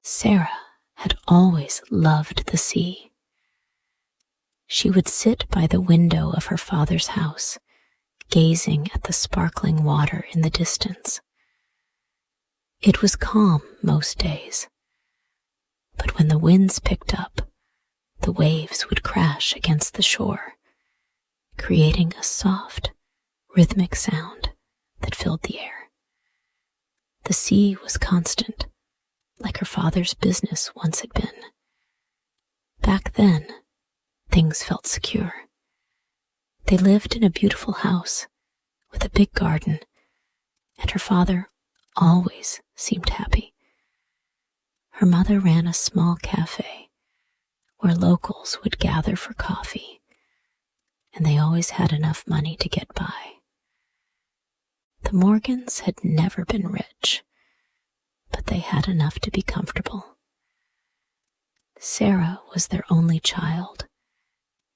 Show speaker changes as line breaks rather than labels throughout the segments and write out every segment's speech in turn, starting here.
Sarah had always loved the sea. She would sit by the window of her father's house, gazing at the sparkling water in the distance. It was calm most days, but when the winds picked up, the waves would crash against the shore, creating a soft, rhythmic sound that filled the air. The sea was constant, like her father's business once had been. Back then, things felt secure. They lived in a beautiful house with a big garden, and her father always seemed happy. Her mother ran a small cafe where locals would gather for coffee, and they always had enough money to get by. The Morgans had never been rich, but they had enough to be comfortable. Sarah was their only child,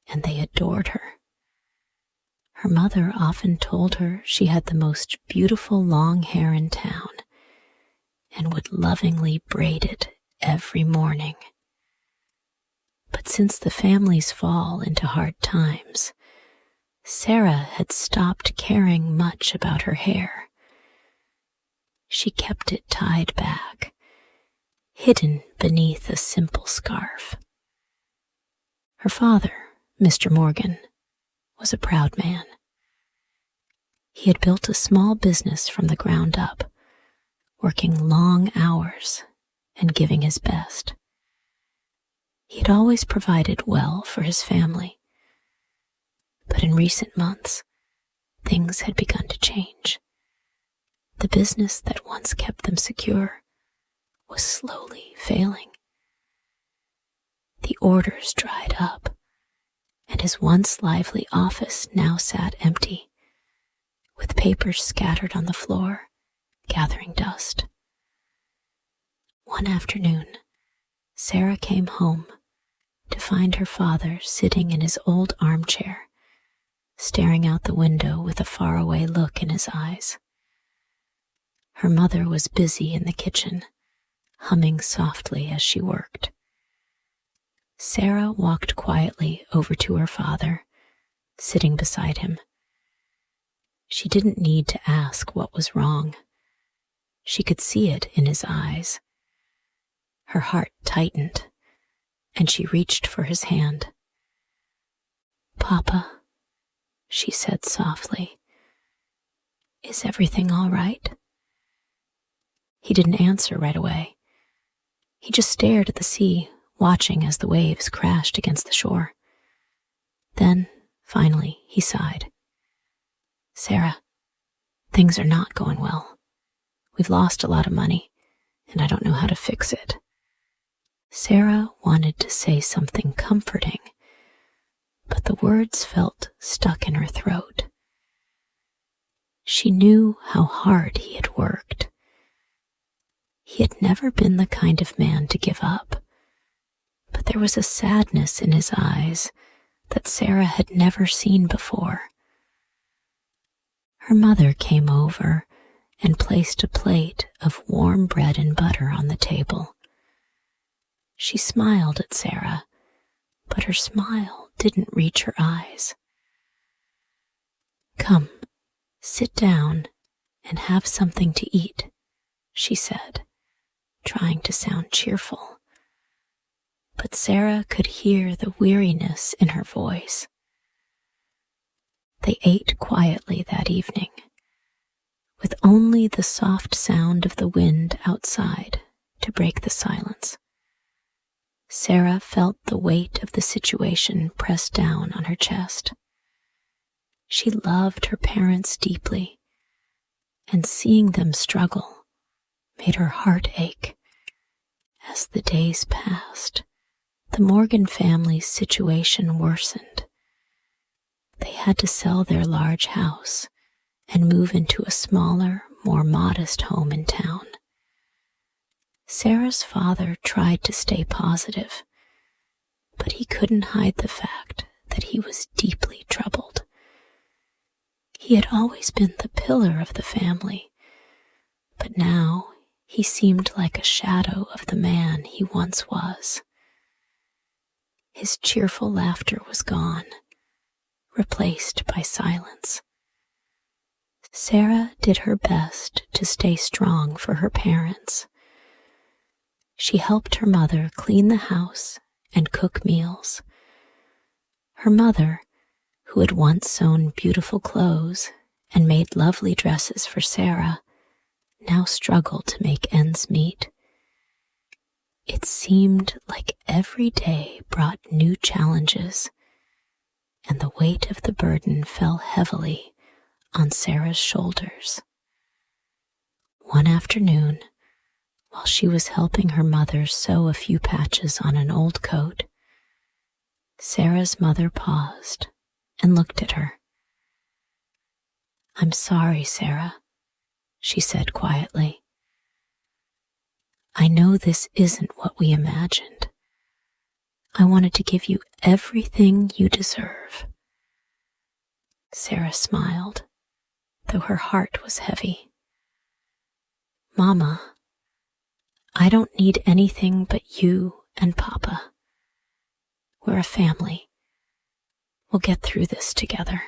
and they adored her. Her mother often told her she had the most beautiful long hair in town and would lovingly braid it every morning. But since the family's fall into hard times, Sarah had stopped caring much about her hair. She kept it tied back, hidden beneath a simple scarf. Her father, Mr. Morgan, was a proud man. He had built a small business from the ground up, working long hours and giving his best. He had always provided well for his family, but in recent months, things had begun to change. The business that once kept them secure was slowly failing. The orders dried up, and his once lively office now sat empty, with papers scattered on the floor, gathering dust. One afternoon, Sarah came home to find her father sitting in his old armchair, staring out the window with a faraway look in his eyes. Her mother was busy in the kitchen, humming softly as she worked. Sarah walked quietly over to her father, sitting beside him. She didn't need to ask what was wrong. She could see it in his eyes. Her heart tightened, and she reached for his hand. "Papa," she said softly, "is everything all right?" He didn't answer right away. He just stared at the sea, watching as the waves crashed against the shore. Then, finally, he sighed. "Sarah, things are not going well. We've lost a lot of money, and I don't know how to fix it." Sarah wanted to say something comforting, but the words felt stuck in her throat. She knew how hard he had worked. He had never been the kind of man to give up, but there was a sadness in his eyes that Sarah had never seen before. Her mother came over and placed a plate of warm bread and butter on the table. She smiled at Sarah, but her smile didn't reach her eyes. "Come, sit down and have something to eat," she said, trying to sound cheerful. But Sarah could hear the weariness in her voice. They ate quietly that evening, with only the soft sound of the wind outside to break the silence. Sarah felt the weight of the situation press down on her chest. She loved her parents deeply, and seeing them struggle made her heart ache. As the days passed, the Morgan family's situation worsened. They had to sell their large house and move into a smaller, more modest home in town. Sarah's father tried to stay positive, but he couldn't hide the fact that he was deeply troubled. He had always been the pillar of the family, but now He seemed like a shadow of the man he once was. His cheerful laughter was gone, replaced by silence. Sarah did her best to stay strong for her parents. She helped her mother clean the house and cook meals. Her mother, who had once sewn beautiful clothes and made lovely dresses for Sarah, now struggled to make ends meet. It seemed like every day brought new challenges, and the weight of the burden fell heavily on Sarah's shoulders. One afternoon, while she was helping her mother sew a few patches on an old coat, Sarah's mother paused and looked at her. "I'm sorry, Sarah," she said quietly. "I know this isn't what we imagined. I wanted to give you everything you deserve." Sarah smiled, though her heart was heavy. "Mama, I don't need anything but you and Papa. We're a family. We'll get through this together."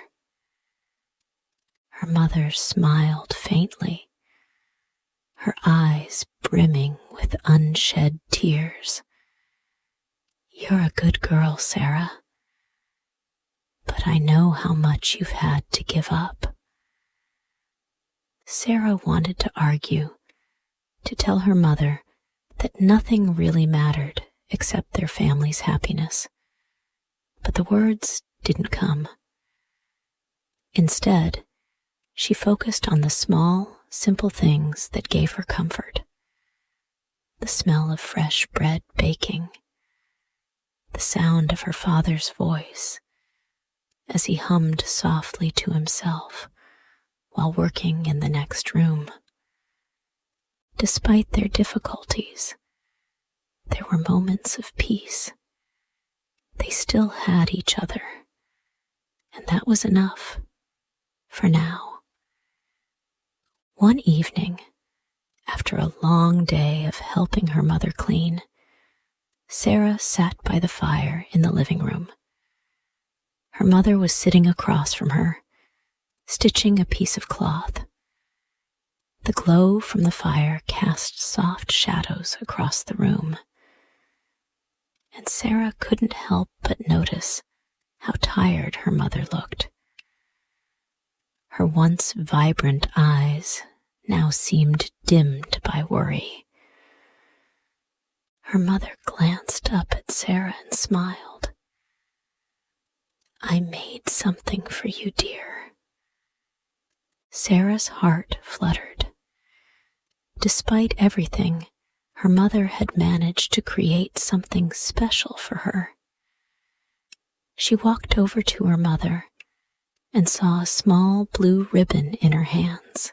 Her mother smiled faintly, her eyes brimming with unshed tears. "You're a good girl, Sarah, but I know how much you've had to give up." Sarah wanted to argue, to tell her mother that nothing really mattered except their family's happiness, but the words didn't come. Instead, she focused on the small, simple things that gave her comfort. The smell of fresh bread baking, the sound of her father's voice as he hummed softly to himself while working in the next room. Despite their difficulties, there were moments of peace. They still had each other, and that was enough for now. One evening, after a long day of helping her mother clean, Sarah sat by the fire in the living room. Her mother was sitting across from her, stitching a piece of cloth. The glow from the fire cast soft shadows across the room, and Sarah couldn't help but notice how tired her mother looked. Her once vibrant eyes now seemed dimmed by worry. Her mother glanced up at Sarah and smiled. "I made something for you, dear." Sarah's heart fluttered. Despite everything, her mother had managed to create something special for her. She walked over to her mother and saw a small blue ribbon in her hands.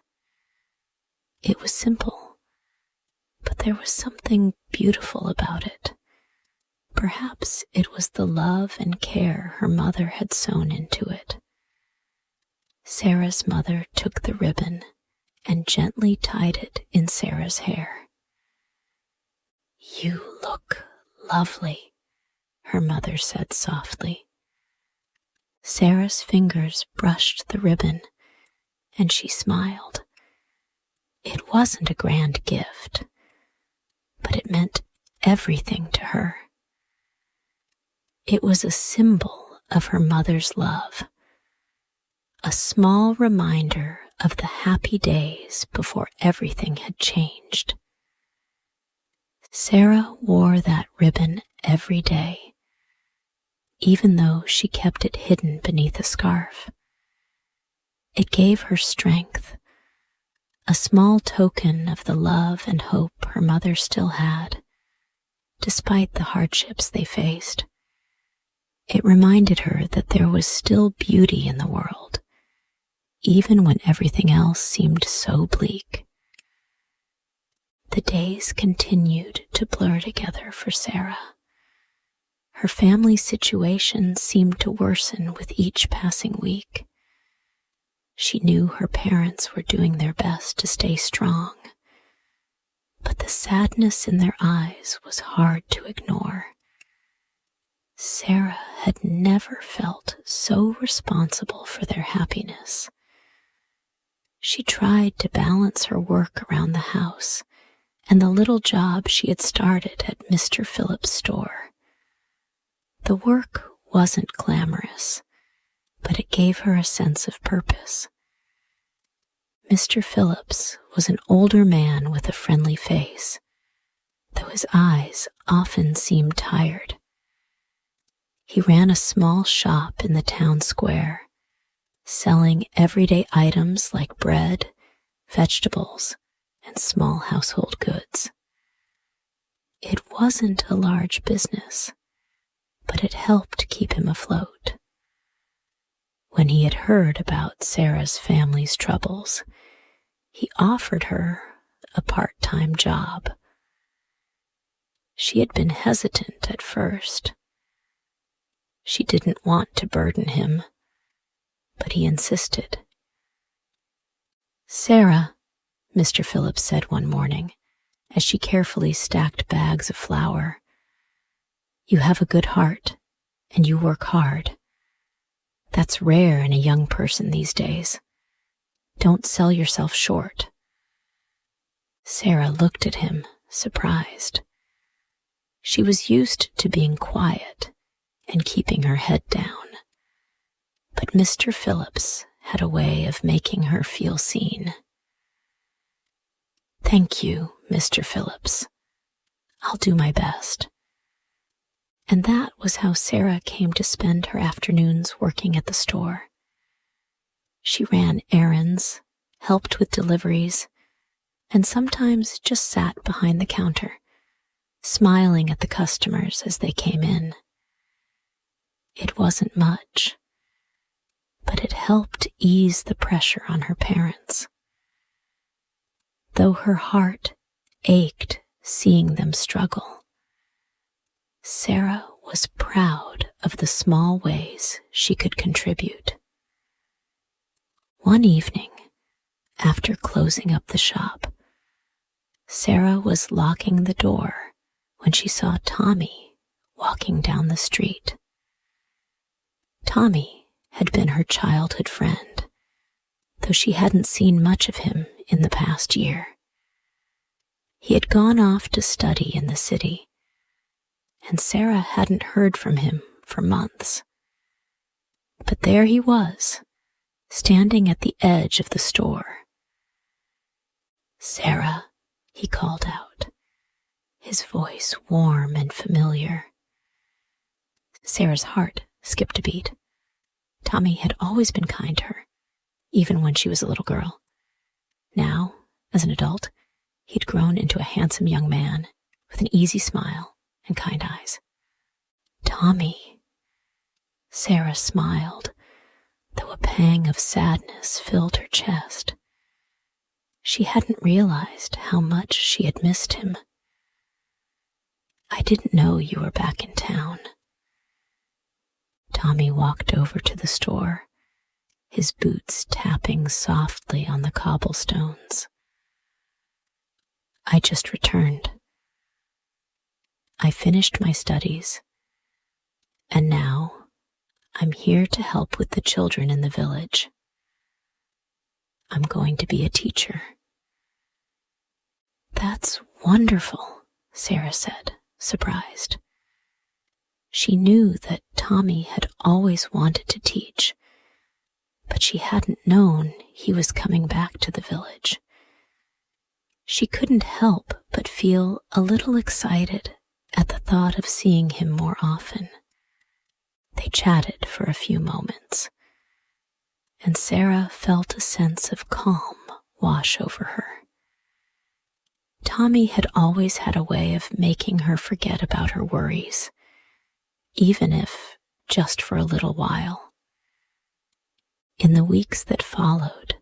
It was simple, but there was something beautiful about it. Perhaps it was the love and care her mother had sewn into it. Sarah's mother took the ribbon and gently tied it in Sarah's hair. "You look lovely," her mother said softly. Sarah's fingers brushed the ribbon, and she smiled. It wasn't a grand gift, but it meant everything to her. It was a symbol of her mother's love, a small reminder of the happy days before everything had changed. Sarah wore that ribbon every day, even though she kept it hidden beneath a scarf. It gave her strength, a small token of the love and hope her mother still had, despite the hardships they faced. It reminded her that there was still beauty in the world, even when everything else seemed so bleak. The days continued to blur together for Sarah. Her family situation seemed to worsen with each passing week. She knew her parents were doing their best to stay strong, but the sadness in their eyes was hard to ignore. Sarah had never felt so responsible for their happiness. She tried to balance her work around the house and the little job she had started at Mr. Phillips' store. The work wasn't glamorous, but it gave her a sense of purpose. Mr. Phillips was an older man with a friendly face, though his eyes often seemed tired. He ran a small shop in the town square, selling everyday items like bread, vegetables, and small household goods. It wasn't a large business, but it helped keep him afloat. When he had heard about Sarah's family's troubles, he offered her a part-time job. She had been hesitant at first. She didn't want to burden him, but he insisted. "Sarah," Mr. Phillips said one morning, as she carefully stacked bags of flour, "you have a good heart, and you work hard. That's rare in a young person these days. Don't sell yourself short." Sarah looked at him, surprised. She was used to being quiet and keeping her head down, but Mr. Phillips had a way of making her feel seen. "Thank you, Mr. Phillips. I'll do my best." And that was how Sarah came to spend her afternoons working at the store. She ran errands, helped with deliveries, and sometimes just sat behind the counter, smiling at the customers as they came in. It wasn't much, but it helped ease the pressure on her parents. Though her heart ached seeing them struggle, Sarah was proud of the small ways she could contribute. One evening, after closing up the shop, Sarah was locking the door when she saw Tommy walking down the street. Tommy had been her childhood friend, though she hadn't seen much of him in the past year. He had gone off to study in the city, and Sarah hadn't heard from him for months. But there he was, standing at the edge of the store. "Sarah," he called out, his voice warm and familiar. Sarah's heart skipped a beat. Tommy had always been kind to her, even when she was a little girl. Now, as an adult, he'd grown into a handsome young man with an easy smile and kind eyes. "Tommy." Sarah smiled, though a pang of sadness filled her chest. She hadn't realized how much she had missed him. "I didn't know you were back in town." Tommy walked over to the store, his boots tapping softly on the cobblestones. "I just returned. I finished my studies, and now I'm here to help with the children in the village. I'm going to be a teacher." "That's wonderful," Sarah said, surprised. She knew that Tommy had always wanted to teach, but she hadn't known he was coming back to the village. She couldn't help but feel a little excited at the thought of seeing him more often. They chatted for a few moments, and Sarah felt a sense of calm wash over her. Tommy had always had a way of making her forget about her worries, even if just for a little while. In the weeks that followed,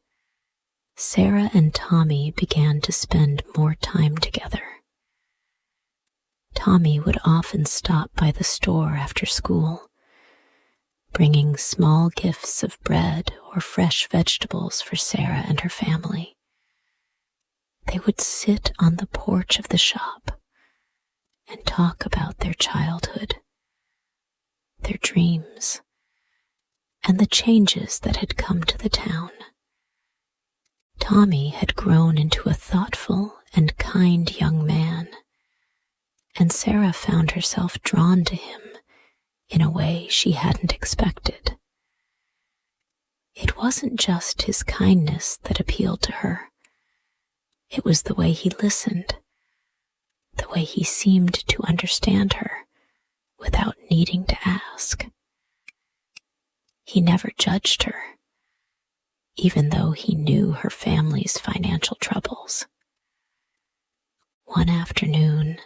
Sarah and Tommy began to spend more time together. Tommy would often stop by the store after school, bringing small gifts of bread or fresh vegetables for Sarah and her family. They would sit on the porch of the shop and talk about their childhood, their dreams, and the changes that had come to the town. Tommy had grown into a thoughtful and kind young man, and Sarah found herself drawn to him in a way she hadn't expected. It wasn't just his kindness that appealed to her. It was the way he listened, the way he seemed to understand her without needing to ask. He never judged her, even though he knew her family's financial troubles. One afternoon,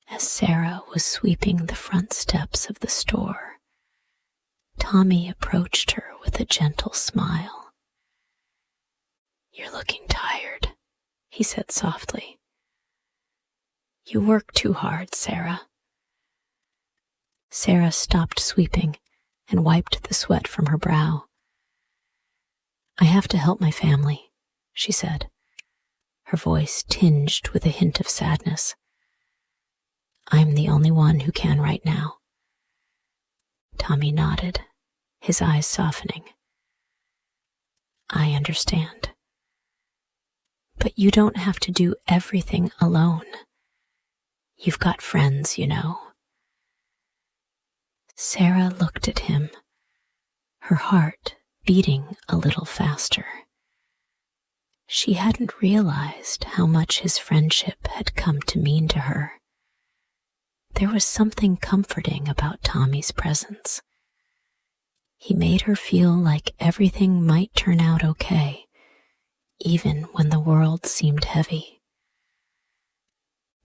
as Sarah was sweeping the front steps of the store, Tommy approached her with a gentle smile. "You're looking tired," he said softly. "You work too hard, Sarah." Sarah stopped sweeping and wiped the sweat from her brow. "I have to help my family," she said, her voice tinged with a hint of sadness. "I'm the only one who can right now." Tommy nodded, his eyes softening. "I understand. But you don't have to do everything alone. You've got friends, you know." Sarah looked at him, her heart beating a little faster. She hadn't realized how much his friendship had come to mean to her. There was something comforting about Tommy's presence. He made her feel like everything might turn out okay, even when the world seemed heavy.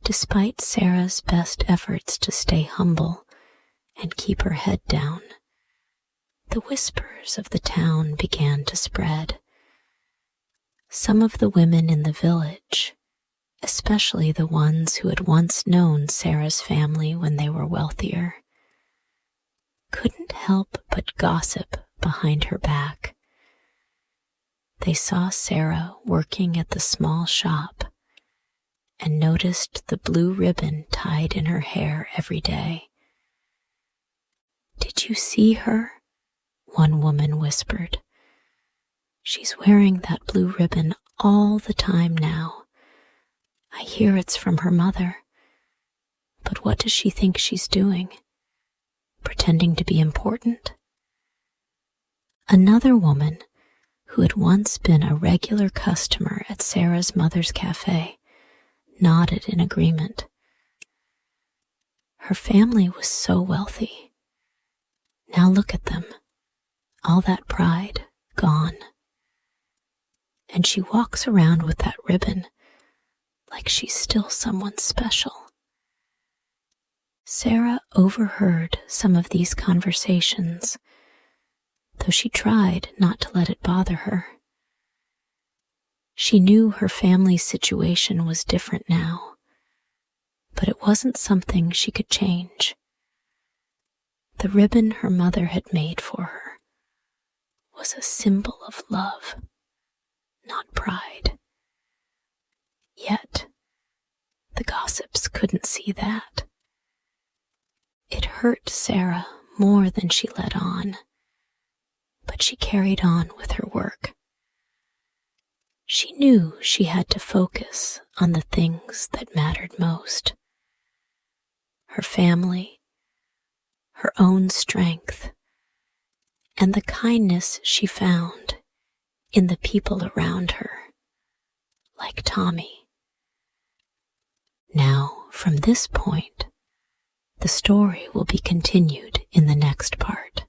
Despite Sarah's best efforts to stay humble and keep her head down, the whispers of the town began to spread. Some of the women in the village, especially the ones who had once known Sarah's family when they were wealthier, couldn't help but gossip behind her back. They saw Sarah working at the small shop and noticed the blue ribbon tied in her hair every day. "Did you see her?" one woman whispered. "She's wearing that blue ribbon all the time now. I hear it's from her mother. But what does she think she's doing? Pretending to be important?" Another woman, who had once been a regular customer at Sarah's mother's cafe, nodded in agreement. Her family was so wealthy. Now look at them, all that pride gone. And she walks around with that ribbon like she's still someone special. Sarah overheard some of these conversations, though she tried not to let it bother her. She knew her family's situation was different now, but it wasn't something she could change. The ribbon her mother had made for her was a symbol of love, not pride. Yet, the gossips couldn't see that. It hurt Sarah more than she let on, but she carried on with her work. She knew she had to focus on the things that mattered most: her family, her own strength, and the kindness she found in the people around her, like Tommy. Now, from this point, the story will be continued in the next part.